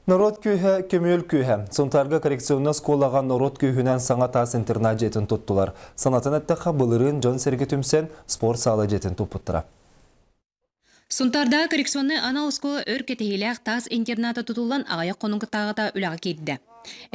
Народ күйі көмел күйі. Сонтарга коррекционна сколаған народ күйінен саңа тас интернат жетін тұттылар. Санатын әттіға бұлырын Джон Серге түмсен спорт салы жетін тұпыттыра. Сонтарда коррекционны анал скола өркетейләк тас интерната тұтылан ағаяқ қоныңғы тағыта үліға кейді.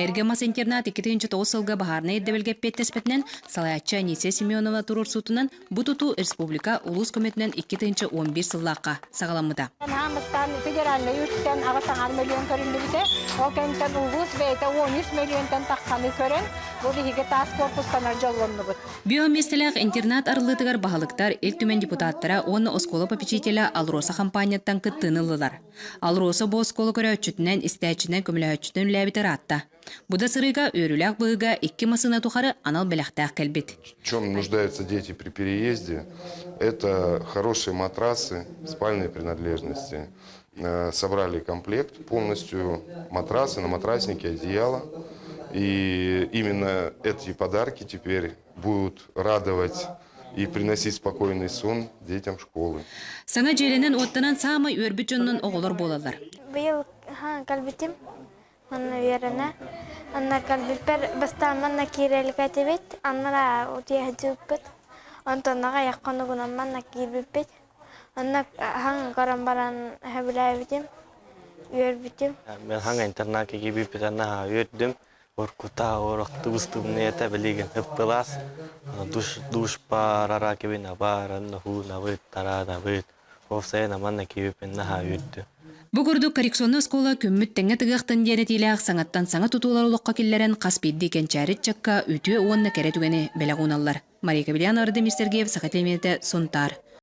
Эргемас интернат 2009 сылға бағарны еддебілге петтеспетінен Салаятча Нисе Семенова тұрыр сұтынан бұтуту республика ұлыс көметінен 2011 сыллаққа сағаламыда. Намыстан федеральный үстен ағасаңар миллион көрінбілді, ол кәнттен ұлыс бейті 13 миллионтен таққаны көрін, бұл деге тас корпустанар жолғынны бұд. Биоместелек интернат арылытығар бағалықтар ел түмен депутаттара оны оскола попечителя Алроса компанияттан күттінылылар. Алроса бұл оскола көрі өтчүтінен, істәчінен, көмілі өтчүтін үләбітер атта. Буда сырыга өрүләк быыга 2 масына тухары анал беләхтәк кәлбит. В чем нуждаются дети при переезде? Это хорошие матрасы, спальные принадлежности. Собрали комплект полностью, матрасы, на матрасники, одеяло. И именно эти подарки теперь будут радовать и приносить спокойный сон детям школы. Саңа желенен оттанан самай өрбіт жоннан оғылар болалар. Быйыл кәлбитим. Анна верена, анна калбипер бастан манна кирелик атебет, аннара утия жуппет, антонага якконугунан манна кирбиппет, анна хаң карамбаран хабилайбитим, үйөрбитим. Мен хаң интернатка кирбиппет анна үйөрдүм, оркута оракты бустумне эте билеген ыптылас, душ бар, ара кебина бар, анна хуна бит, тарада бит, офсайна манна кирбиппет наха үйөрдүм. Бұғырды коррекционны скола көмміт тәңі тығықтын дәретеләқ саңаттан саңа тұтулар олыққа келлерін қаспедді кәнчәрет чакка үтіе оңны кәрет үгені бәләғуналар. Мария Кабелян Ардемир Сергеев, Сақателеметі, Сонтар.